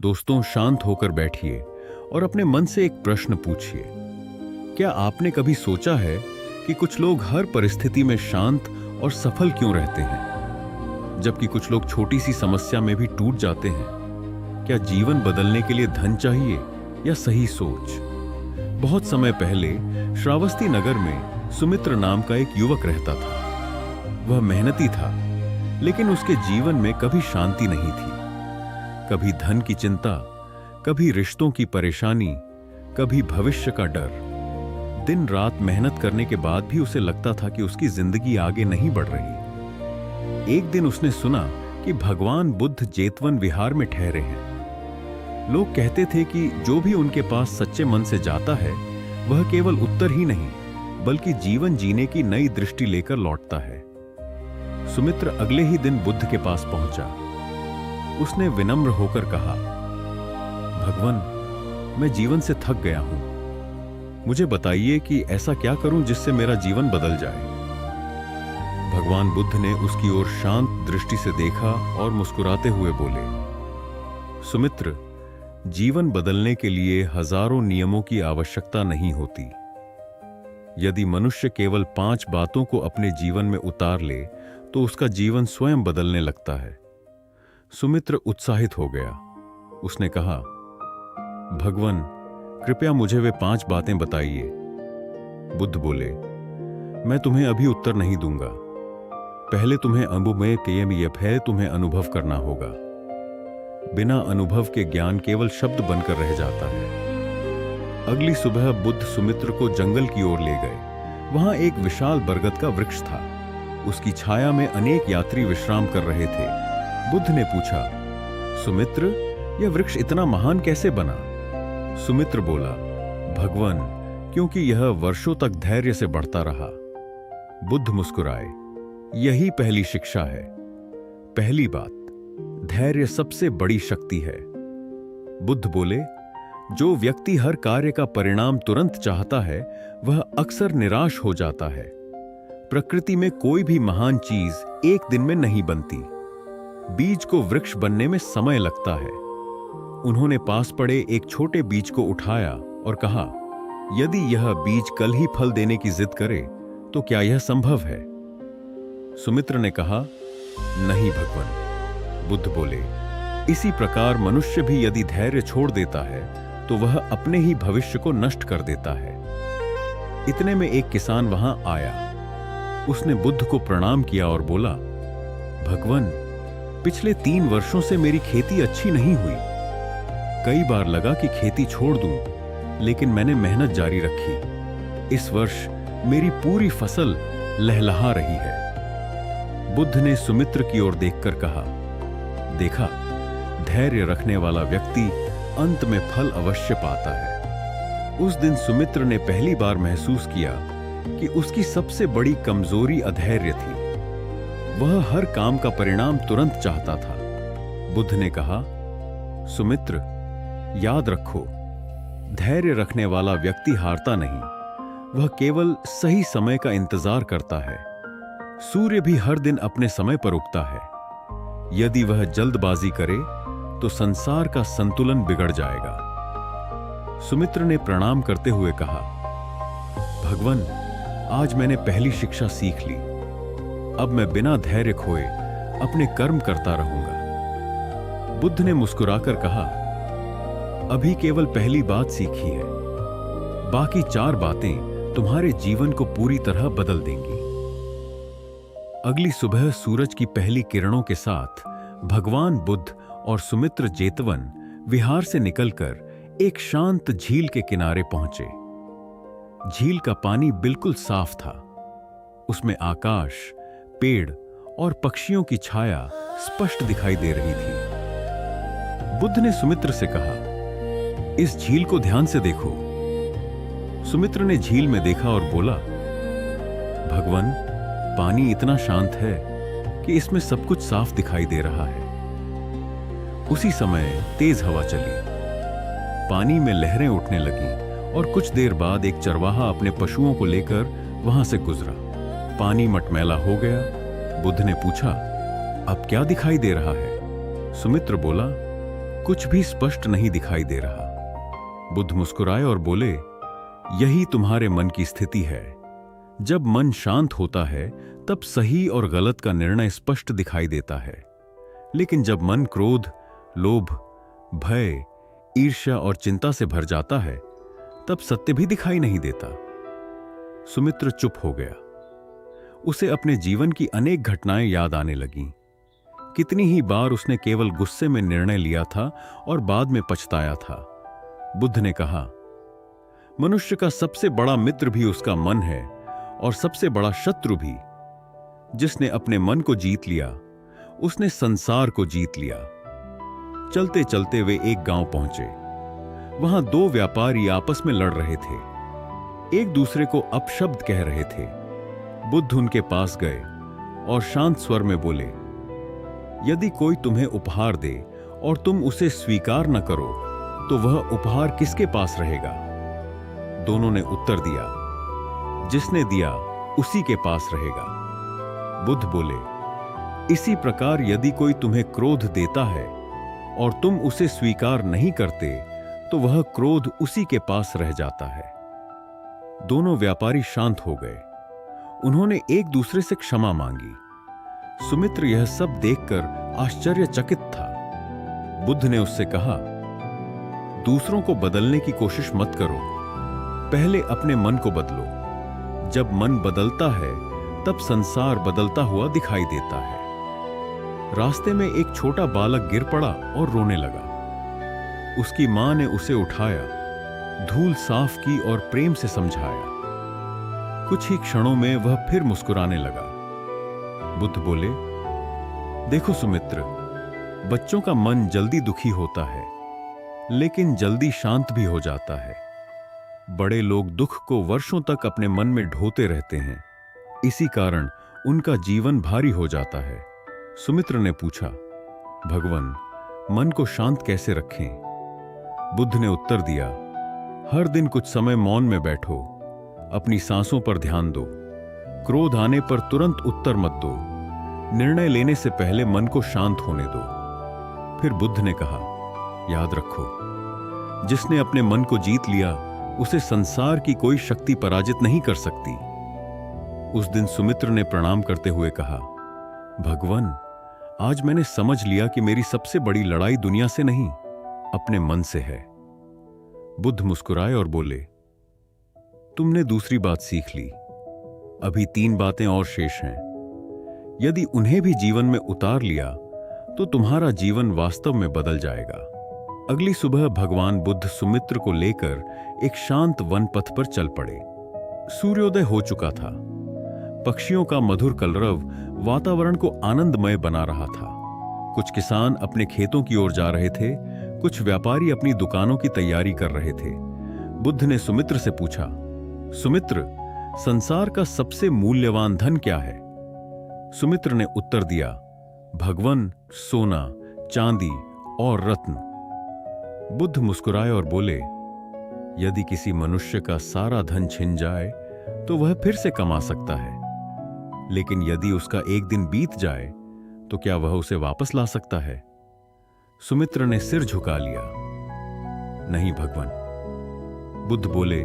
दोस्तों, शांत होकर बैठिए और अपने मन से एक प्रश्न पूछिए। क्या आपने कभी सोचा है कि कुछ लोग हर परिस्थिति में शांत और सफल क्यों रहते हैं, जबकि कुछ लोग छोटी सी समस्या में भी टूट जाते हैं? क्या जीवन बदलने के लिए धन चाहिए या सही सोच? बहुत समय पहले श्रावस्ती नगर में सुमित्र नाम का एक युवक रहता था। वह मेहनती था, लेकिन उसके जीवन में कभी शांति नहीं थी। कभी धन की चिंता, कभी रिश्तों की परेशानी, कभी भविष्य का डर। दिन रात मेहनत करने के बाद भी उसे लगता था कि उसकी जिंदगी आगे नहीं बढ़ रही। एक दिन उसने सुना कि भगवान बुद्ध जेतवन विहार में ठहरे हैं। लोग कहते थे कि जो भी उनके पास सच्चे मन से जाता है, वह केवल उत्तर ही नहीं, बल्कि जीवन जीने की नई दृष्टि लेकर लौटता है। सुमित्र अगले ही दिन बुद्ध के पास पहुंचा। उसने विनम्र होकर कहा, भगवान, मैं जीवन से थक गया हूं। मुझे बताइए कि ऐसा क्या करूं जिससे मेरा जीवन बदल जाए। भगवान बुद्ध ने उसकी ओर शांत दृष्टि से देखा और मुस्कुराते हुए बोले, सुमित्र, जीवन बदलने के लिए हजारों नियमों की आवश्यकता नहीं होती। यदि मनुष्य केवल 5 बातों को अपने जीवन में उतार ले तो उसका जीवन स्वयं बदलने लगता है। सुमित्र उत्साहित हो गया। उसने कहा, भगवान, कृपया मुझे वे 5 बातें बताइए। बुद्ध बोले, मैं तुम्हें अभी उत्तर नहीं दूंगा। पहले तुम्हें अनुभव के तुम्हें अनुभव करना होगा। बिना अनुभव के ज्ञान केवल शब्द बनकर रह जाता है। अगली सुबह बुद्ध सुमित्र को जंगल की ओर ले गए। वहां एक विशाल बरगद का वृक्ष था। उसकी छाया में अनेक यात्री विश्राम कर रहे थे। बुद्ध ने पूछा, सुमित्र, यह वृक्ष इतना महान कैसे बना? सुमित्र बोला, भगवान, क्योंकि यह वर्षों तक धैर्य से बढ़ता रहा। बुद्ध मुस्कुराए। यही पहली शिक्षा है। पहली बात, धैर्य सबसे बड़ी शक्ति है। बुद्ध बोले, जो व्यक्ति हर कार्य का परिणाम तुरंत चाहता है, वह अक्सर निराश हो जाता है। प्रकृति में कोई भी महान चीज एक दिन में नहीं बनती। बीज को वृक्ष बनने में समय लगता है। उन्होंने पास पड़े एक छोटे बीज को उठाया और कहा, यदि यह बीज कल ही फल देने की जिद करे तो क्या यह संभव है? सुमित्र ने कहा, नहीं भगवान। बुद्ध बोले, इसी प्रकार मनुष्य भी यदि धैर्य छोड़ देता है तो वह अपने ही भविष्य को नष्ट कर देता है। इतने में एक किसान वहां आया। उसने बुद्ध को प्रणाम किया और बोला, भगवान, पिछले 3 वर्षों से मेरी खेती अच्छी नहीं हुई। कई बार लगा कि खेती छोड़ दूं, लेकिन मैंने मेहनत जारी रखी। इस वर्ष मेरी पूरी फसल लहलहा रही है। बुद्ध ने सुमित्र की ओर देखकर कहा, देखा, धैर्य रखने वाला व्यक्ति अंत में फल अवश्य पाता है। उस दिन सुमित्र ने पहली बार महसूस किया कि उसकी सबसे बड़ी कमजोरी अधैर्य थी। वह हर काम का परिणाम तुरंत चाहता था। बुद्ध ने कहा, सुमित्र, याद रखो, धैर्य रखने वाला व्यक्ति हारता नहीं, वह केवल सही समय का इंतजार करता है। सूर्य भी हर दिन अपने समय पर उगता है। यदि वह जल्दबाजी करे तो संसार का संतुलन बिगड़ जाएगा। सुमित्र ने प्रणाम करते हुए कहा, भगवान, आज मैंने पहली शिक्षा सीख ली। अब मैं बिना धैर्य खोए अपने कर्म करता रहूंगा। बुद्ध ने मुस्कुराकर कहा, अभी केवल पहली बात सीखी है, बाकी 4 बातें तुम्हारे जीवन को पूरी तरह बदल देंगी। अगली सुबह सूरज की पहली किरणों के साथ भगवान बुद्ध और सुमित्र जेतवन विहार से निकलकर एक शांत झील के किनारे पहुंचे। झील का पानी बिल्कुल साफ था। उसमें आकाश, पेड़ और पक्षियों की छाया स्पष्ट दिखाई दे रही थी। बुद्ध ने सुमित्र से कहा, इस झील को ध्यान से देखो। सुमित्र ने झील में देखा और बोला, भगवान, पानी इतना शांत है कि इसमें सब कुछ साफ दिखाई दे रहा है। उसी समय तेज हवा चली। पानी में लहरें उठने लगीं और कुछ देर बाद एक चरवाहा अपने पशुओं को लेकर वहां से गुजरा। पानी मटमैला हो गया। बुद्ध ने पूछा, अब क्या दिखाई दे रहा है? सुमित्र बोला, कुछ भी स्पष्ट नहीं दिखाई दे रहा। बुद्ध मुस्कुराए और बोले, यही तुम्हारे मन की स्थिति है। जब मन शांत होता है तब सही और गलत का निर्णय स्पष्ट दिखाई देता है, लेकिन जब मन क्रोध, लोभ, भय, ईर्ष्या और चिंता से भर जाता है तब सत्य भी दिखाई नहीं देता। सुमित्र चुप हो गया। उसे अपने जीवन की अनेक घटनाएं याद आने लगीं। कितनी ही बार उसने केवल गुस्से में निर्णय लिया था और बाद में पछताया था। बुद्ध ने कहा, मनुष्य का सबसे बड़ा मित्र भी उसका मन है और सबसे बड़ा शत्रु भी। जिसने अपने मन को जीत लिया उसने संसार को जीत लिया। चलते चलते वे एक गांव पहुंचे। वहां दो व्यापारी आपस में लड़ रहे थे, एक दूसरे को अपशब्द कह रहे थे। बुद्ध उनके पास गए और शांत स्वर में बोले, यदि कोई तुम्हें उपहार दे और तुम उसे स्वीकार न करो तो वह उपहार किसके पास रहेगा? दोनों ने उत्तर दिया, जिसने दिया उसी के पास रहेगा। बुद्ध बोले, इसी प्रकार यदि कोई तुम्हें क्रोध देता है और तुम उसे स्वीकार नहीं करते तो वह क्रोध उसी के पास रह जाता है। दोनों व्यापारी शांत हो गए। उन्होंने एक दूसरे से क्षमा मांगी। सुमित्र यह सब देखकर आश्चर्यचकित था। बुद्ध ने उससे कहा, दूसरों को बदलने की कोशिश मत करो, पहले अपने मन को बदलो। जब मन बदलता है तब संसार बदलता हुआ दिखाई देता है। रास्ते में एक छोटा बालक गिर पड़ा और रोने लगा। उसकी मां ने उसे उठाया, धूल साफ की और प्रेम से समझाया। कुछ ही क्षणों में वह फिर मुस्कुराने लगा। बुद्ध बोले, देखो सुमित्र, बच्चों का मन जल्दी दुखी होता है लेकिन जल्दी शांत भी हो जाता है। बड़े लोग दुख को वर्षों तक अपने मन में ढोते रहते हैं, इसी कारण उनका जीवन भारी हो जाता है। सुमित्र ने पूछा, भगवान, मन को शांत कैसे रखें? बुद्ध ने उत्तर दिया, हर दिन कुछ समय मौन में बैठो, अपनी सांसों पर ध्यान दो, क्रोध आने पर तुरंत उत्तर मत दो, निर्णय लेने से पहले मन को शांत होने दो। फिर बुद्ध ने कहा, याद रखो, जिसने अपने मन को जीत लिया उसे संसार की कोई शक्ति पराजित नहीं कर सकती। उस दिन सुमित्र ने प्रणाम करते हुए कहा, भगवान, आज मैंने समझ लिया कि मेरी सबसे बड़ी लड़ाई दुनिया से नहीं, अपने मन से है। बुद्ध मुस्कुराए और बोले, तुमने दूसरी बात सीख ली, अभी 3 बातें और शेष हैं। यदि उन्हें भी जीवन में उतार लिया तो तुम्हारा जीवन वास्तव में बदल जाएगा। अगली सुबह भगवान बुद्ध सुमित्र को लेकर एक शांत वन पथ पर चल पड़े। सूर्योदय हो चुका था। पक्षियों का मधुर कलरव वातावरण को आनंदमय बना रहा था। कुछ किसान अपने खेतों की ओर जा रहे थे, कुछ व्यापारी अपनी दुकानों की तैयारी कर रहे थे। बुद्ध ने सुमित्र से पूछा, सुमित्र, संसार का सबसे मूल्यवान धन क्या है? सुमित्र ने उत्तर दिया, भगवान, सोना, चांदी और रत्न। बुद्ध मुस्कुराए और बोले, यदि किसी मनुष्य का सारा धन छिन जाए तो वह फिर से कमा सकता है, लेकिन यदि उसका एक दिन बीत जाए तो क्या वह उसे वापस ला सकता है? सुमित्र ने सिर झुका लिया, नहीं भगवान। बुद्ध बोले,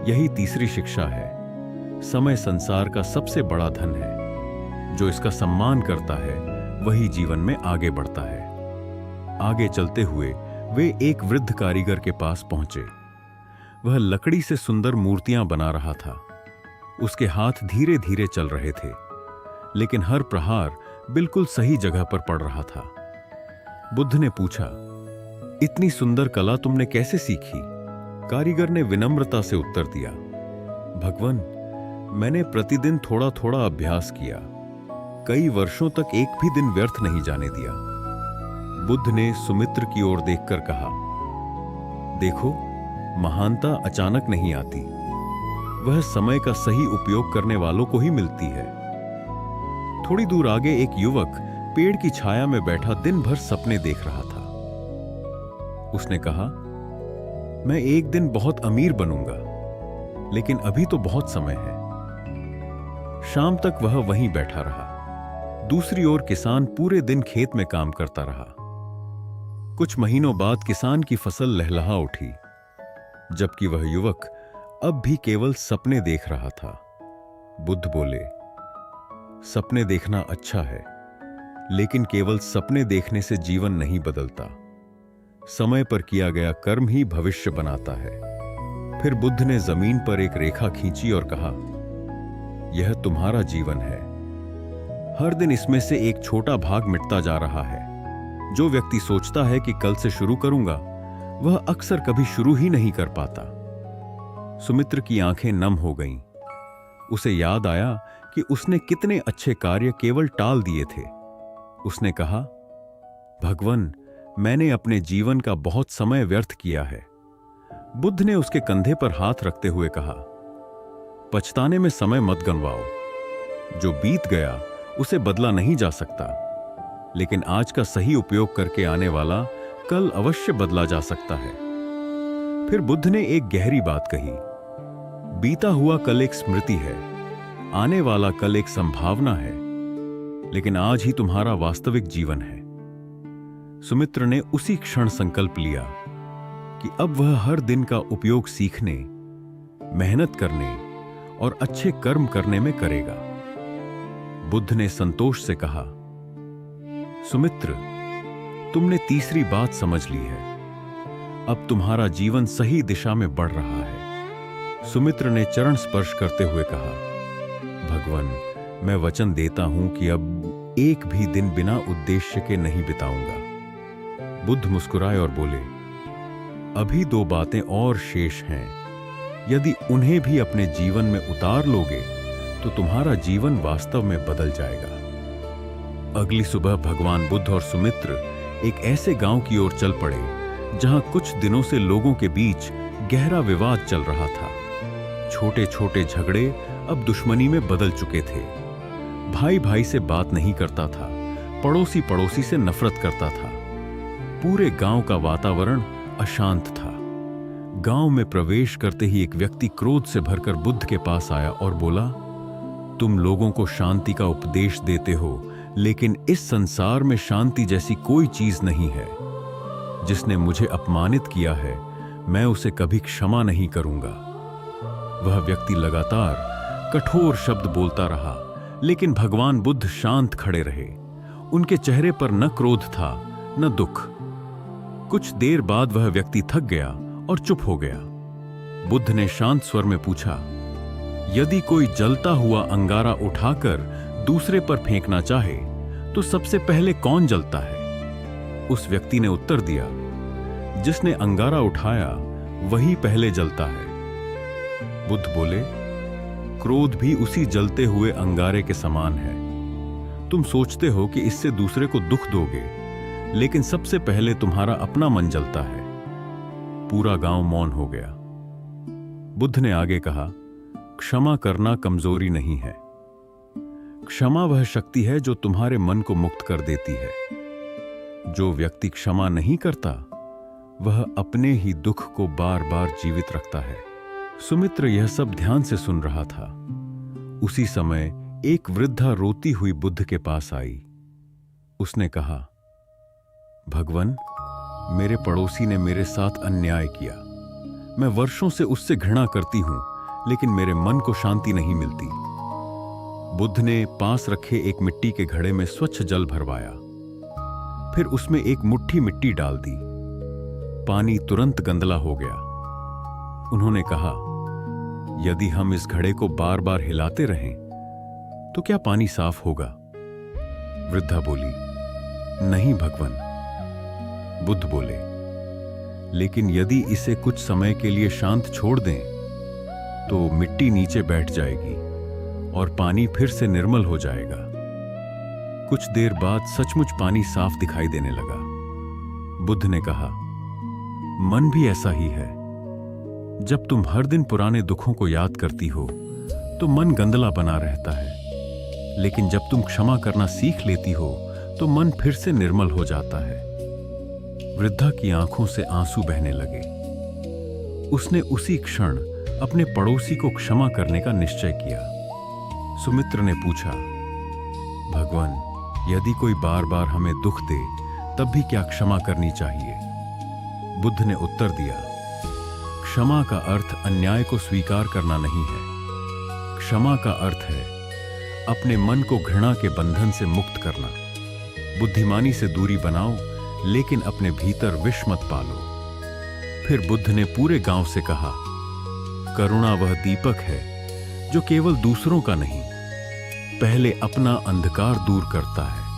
यही तीसरी शिक्षा है। समय संसार का सबसे बड़ा धन है। जो इसका सम्मान करता है वही जीवन में आगे बढ़ता है। आगे चलते हुए वे एक वृद्ध कारीगर के पास पहुंचे। वह लकड़ी से सुंदर मूर्तियां बना रहा था। उसके हाथ धीरे धीरे चल रहे थे, लेकिन हर प्रहार बिल्कुल सही जगह पर पड़ रहा था। बुद्ध ने पूछा, इतनी सुंदर कला तुमने कैसे सीखी? कारीगर ने विनम्रता से उत्तर दिया, भगवान, मैंने प्रतिदिन थोड़ा थोड़ा अभ्यास किया। कई वर्षों तक एक भी दिन व्यर्थ नहीं जाने दिया। बुद्ध ने सुमित्र की ओर देखकर कहा, देखो, महानता अचानक नहीं आती, वह समय का सही उपयोग करने वालों को ही मिलती है। थोड़ी दूर आगे एक युवक पेड़ की छाया में बैठा दिन भर सपने देख रहा था। उसने कहा, मैं एक दिन बहुत अमीर बनूंगा, लेकिन अभी तो बहुत समय है। शाम तक वह वहीं बैठा रहा। दूसरी ओर किसान पूरे दिन खेत में काम करता रहा। कुछ महीनों बाद किसान की फसल लहलहा उठी, जबकि वह युवक अब भी केवल सपने देख रहा था। बुद्ध बोले, सपने देखना अच्छा है, लेकिन केवल सपने देखने से जीवन नहीं बदलता। समय पर किया गया कर्म ही भविष्य बनाता है। फिर बुद्ध ने जमीन पर एक रेखा खींची और कहा, यह तुम्हारा जीवन है। हर दिन इसमें से एक छोटा भाग मिटता जा रहा है। जो व्यक्ति सोचता है कि कल से शुरू करूंगा, वह अक्सर कभी शुरू ही नहीं कर पाता। सुमित्र की आंखें नम हो गईं। उसे याद आया कि उसने कितने अच्छे कार्य केवल टाल दिए थे। उसने कहा, भगवान, मैंने अपने जीवन का बहुत समय व्यर्थ किया है। बुद्ध ने उसके कंधे पर हाथ रखते हुए कहा, पछताने में समय मत गंवाओ। जो बीत गया उसे बदला नहीं जा सकता, लेकिन आज का सही उपयोग करके आने वाला कल अवश्य बदला जा सकता है। फिर बुद्ध ने एक गहरी बात कही, बीता हुआ कल एक स्मृति है, आने वाला कल एक संभावना है, लेकिन आज ही तुम्हारा वास्तविक जीवन है। सुमित्र ने उसी क्षण संकल्प लिया कि अब वह हर दिन का उपयोग सीखने, मेहनत करने और अच्छे कर्म करने में करेगा। बुद्ध ने संतोष से कहा, सुमित्र, तुमने तीसरी बात समझ ली है। अब तुम्हारा जीवन सही दिशा में बढ़ रहा है। सुमित्र ने चरण स्पर्श करते हुए कहा, भगवान, मैं वचन देता हूं कि अब एक भी दिन बिना उद्देश्य के नहीं बिताऊंगा। बुद्ध मुस्कुराए और बोले, अभी दो बातें और शेष हैं। यदि उन्हें भी अपने जीवन में उतार लोगे तो तुम्हारा जीवन वास्तव में बदल जाएगा। अगली सुबह भगवान बुद्ध और सुमित्र एक ऐसे गांव की ओर चल पड़े जहां कुछ दिनों से लोगों के बीच गहरा विवाद चल रहा था। छोटे छोटे झगड़े अब दुश्मनी में बदल चुके थे। भाई भाई से बात नहीं करता था, पड़ोसी पड़ोसी से नफरत करता था। पूरे गांव का वातावरण अशांत था। गांव में प्रवेश करते ही एक व्यक्ति क्रोध से भरकर बुद्ध के पास आया और बोला, तुम लोगों को शांति का उपदेश देते हो, लेकिन इस संसार में शांति जैसी कोई चीज नहीं है। जिसने मुझे अपमानित किया है, मैं उसे कभी क्षमा नहीं करूंगा। वह व्यक्ति लगातार कठोर शब्द बोलता रहा, लेकिन भगवान बुद्ध शांत खड़े रहे। उनके चेहरे पर न क्रोध था न दुख। कुछ देर बाद वह व्यक्ति थक गया और चुप हो गया। बुद्ध ने शांत स्वर में पूछा, यदि कोई जलता हुआ अंगारा उठाकर दूसरे पर फेंकना चाहे तो सबसे पहले कौन जलता है? उस व्यक्ति ने उत्तर दिया, जिसने अंगारा उठाया वही पहले जलता है। बुद्ध बोले, क्रोध भी उसी जलते हुए अंगारे के समान है। तुम सोचते हो कि इससे दूसरे को दुख दोगे, लेकिन सबसे पहले तुम्हारा अपना मन जलता है। पूरा गांव मौन हो गया। बुद्ध ने आगे कहा, क्षमा करना कमजोरी नहीं है। क्षमा वह शक्ति है जो तुम्हारे मन को मुक्त कर देती है। जो व्यक्ति क्षमा नहीं करता, वह अपने ही दुख को बार बार जीवित रखता है। सुमित्र यह सब ध्यान से सुन रहा था। उसी समय एक वृद्धा रोती हुई बुद्ध के पास आई। उसने कहा, भगवान, मेरे पड़ोसी ने मेरे साथ अन्याय किया। मैं वर्षों से उससे घृणा करती हूं, लेकिन मेरे मन को शांति नहीं मिलती। बुद्ध ने पास रखे एक मिट्टी के घड़े में स्वच्छ जल भरवाया। फिर उसमें एक मुट्ठी मिट्टी डाल दी। पानी तुरंत गंदला हो गया। उन्होंने कहा, यदि हम इस घड़े को बार बार हिलाते रहें तो क्या पानी साफ होगा? वृद्धा बोली, नहीं भगवान। बुद्ध बोले, लेकिन यदि इसे कुछ समय के लिए शांत छोड़ दें तो मिट्टी नीचे बैठ जाएगी और पानी फिर से निर्मल हो जाएगा। कुछ देर बाद सचमुच पानी साफ दिखाई देने लगा। बुद्ध ने कहा, मन भी ऐसा ही है। जब तुम हर दिन पुराने दुखों को याद करती हो तो मन गंदला बना रहता है, लेकिन जब तुम क्षमा करना सीख लेती हो तो मन फिर से निर्मल हो जाता है। वृद्धा की आंखों से आंसू बहने लगे। उसने उसी क्षण अपने पड़ोसी को क्षमा करने का निश्चय किया। सुमित्र ने पूछा, भगवान, यदि कोई बार बार हमें दुख दे तब भी क्या क्षमा करनी चाहिए? बुद्ध ने उत्तर दिया, क्षमा का अर्थ अन्याय को स्वीकार करना नहीं है। क्षमा का अर्थ है अपने मन को घृणा के बंधन से मुक्त करना। बुद्धिमानी से दूरी बनाओ, लेकिन अपने भीतर विष मत पालो। फिर बुद्ध ने पूरे गांव से कहा, करुणा वह दीपक है जो केवल दूसरों का नहीं, पहले अपना अंधकार दूर करता है।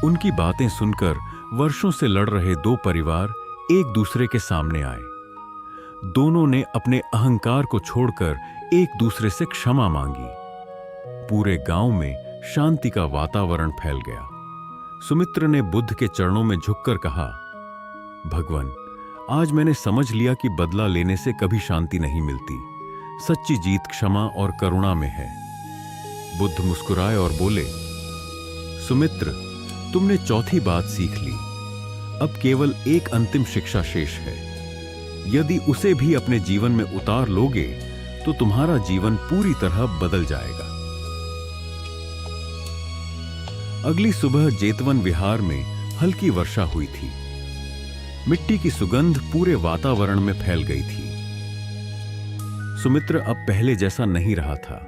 उनकी बातें सुनकर वर्षों से लड़ रहे दो परिवार एक दूसरे के सामने आए। दोनों ने अपने अहंकार को छोड़कर एक दूसरे से क्षमा मांगी। पूरे गांव में शांति का वातावरण फैल गया। सुमित्र ने बुद्ध के चरणों में झुककर कहा, भगवान, आज मैंने समझ लिया कि बदला लेने से कभी शांति नहीं मिलती। सच्ची जीत क्षमा और करुणा में है। बुद्ध मुस्कुराए और बोले, सुमित्र, तुमने चौथी बात सीख ली। अब केवल एक अंतिम शिक्षा शेष है। यदि उसे भी अपने जीवन में उतार लोगे तो तुम्हारा जीवन पूरी तरह बदल जाएगा। अगली सुबह जेतवन विहार में हल्की वर्षा हुई थी। मिट्टी की सुगंध पूरे वातावरण में फैल गई थी। सुमित्र अब पहले जैसा नहीं रहा था।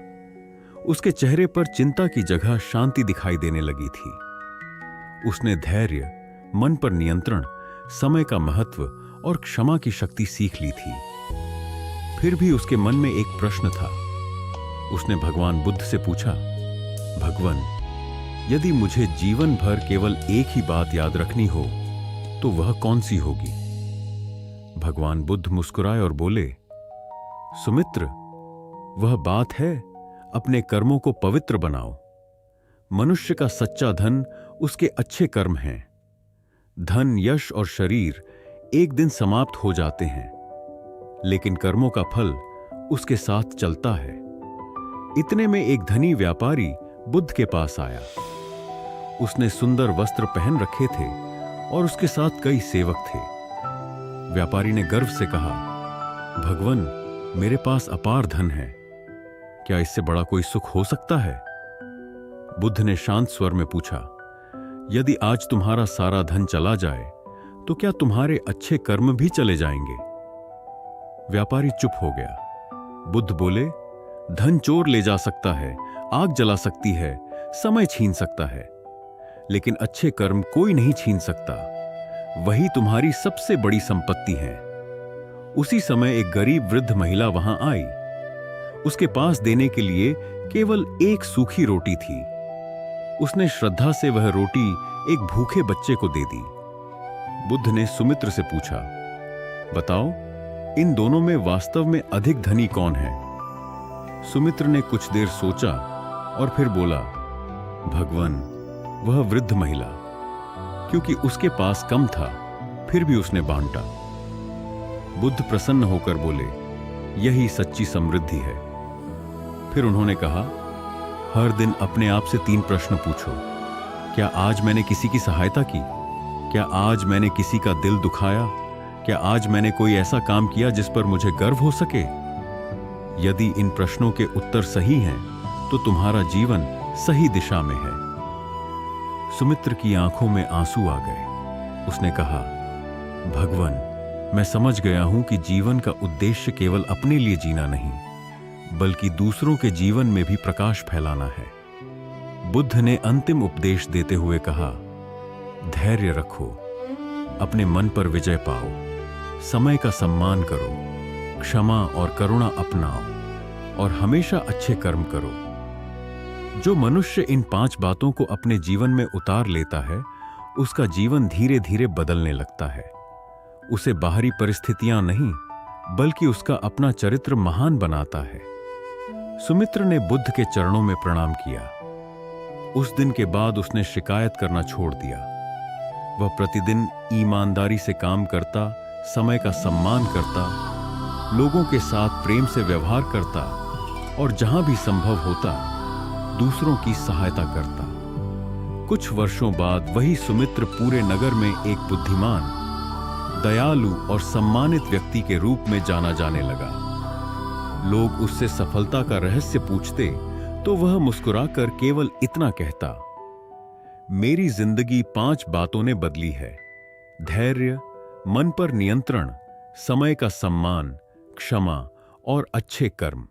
उसके चेहरे पर चिंता की जगह शांति दिखाई देने लगी थी। उसने धैर्य, मन पर नियंत्रण, समय का महत्व और क्षमा की शक्ति सीख ली थी। फिर भी उसके मन में एक प्रश्न था। उसने भगवान बुद्ध से पूछा, भगवान, यदि मुझे जीवन भर केवल एक ही बात याद रखनी हो तो वह कौन सी होगी? भगवान बुद्ध मुस्कुराए और बोले, सुमित्र, वह बात है अपने कर्मों को पवित्र बनाओ। मनुष्य का सच्चा धन उसके अच्छे कर्म हैं। धन, यश और शरीर एक दिन समाप्त हो जाते हैं, लेकिन कर्मों का फल उसके साथ चलता है। इतने में एक धनी व्यापारी बुद्ध के पास आया। उसने सुंदर वस्त्र पहन रखे थे और उसके साथ कई सेवक थे। व्यापारी ने गर्व से कहा, भगवान, मेरे पास अपार धन है। क्या इससे बड़ा कोई सुख हो सकता है? बुद्ध ने शांत स्वर में पूछा, यदि आज तुम्हारा सारा धन चला जाए तो क्या तुम्हारे अच्छे कर्म भी चले जाएंगे? व्यापारी चुप हो गया। बुद्ध बोले, धन चोर ले जा सकता है, आग जला सकती है, समय छीन सकता है, लेकिन अच्छे कर्म कोई नहीं छीन सकता। वही तुम्हारी सबसे बड़ी संपत्ति है। उसी समय एक गरीब वृद्ध महिला वहां आई। उसके पास देने के लिए केवल एक सूखी रोटी थी। उसने श्रद्धा से वह रोटी एक भूखे बच्चे को दे दी। बुद्ध ने सुमित्र से पूछा, बताओ, इन दोनों में वास्तव में अधिक धनी कौन है? सुमित्र ने कुछ देर सोचा और फिर बोला, भगवान, वह वृद्ध महिला, क्योंकि उसके पास कम था फिर भी उसने बांटा। बुद्ध प्रसन्न होकर बोले, यही सच्ची समृद्धि है। फिर उन्होंने कहा, हर दिन अपने आप से 3 प्रश्न पूछो। क्या आज मैंने किसी की सहायता की? क्या आज मैंने किसी का दिल दुखाया? क्या आज मैंने कोई ऐसा काम किया जिस पर मुझे गर्व हो सके? यदि इन प्रश्नों के उत्तर सही हैं, तो तुम्हारा जीवन सही दिशा में है। सुमित्र की आंखों में आंसू आ गए। उसने कहा, भगवान, मैं समझ गया हूं कि जीवन का उद्देश्य केवल अपने लिए जीना नहीं, बल्कि दूसरों के जीवन में भी प्रकाश फैलाना है। बुद्ध ने अंतिम उपदेश देते हुए कहा, धैर्य रखो, अपने मन पर विजय पाओ, समय का सम्मान करो, क्षमा और करुणा अपनाओ और हमेशा अच्छे कर्म करो। जो मनुष्य इन 5 बातों को अपने जीवन में उतार लेता है, उसका जीवन धीरे धीरे बदलने लगता है। उसे बाहरी परिस्थितियां नहीं, बल्कि उसका अपना चरित्र महान बनाता है। सुमित्र ने बुद्ध के चरणों में प्रणाम किया। उस दिन के बाद उसने शिकायत करना छोड़ दिया। वह प्रतिदिन ईमानदारी से काम करता, समय का सम्मान करता, लोगों के साथ प्रेम से व्यवहार करता और जहां भी संभव होता दूसरों की सहायता करता। कुछ वर्षों बाद वही सुमित्र पूरे नगर में एक बुद्धिमान, दयालु और सम्मानित व्यक्ति के रूप में जाना जाने लगा। लोग उससे सफलता का रहस्य पूछते तो वह मुस्कुराकर केवल इतना कहता, मेरी जिंदगी 5 बातों ने बदली है। धैर्य, मन पर नियंत्रण, समय का सम्मान, क्षमा और अच्छे कर्म।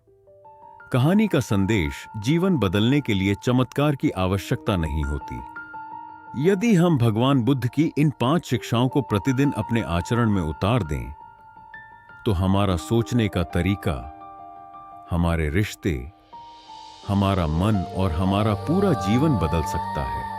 कहानी का संदेश: जीवन बदलने के लिए चमत्कार की आवश्यकता नहीं होती। यदि हम भगवान बुद्ध की इन 5 शिक्षाओं को प्रतिदिन अपने आचरण में उतार दें, तो हमारा सोचने का तरीका, हमारे रिश्ते, हमारा मन और हमारा पूरा जीवन बदल सकता है।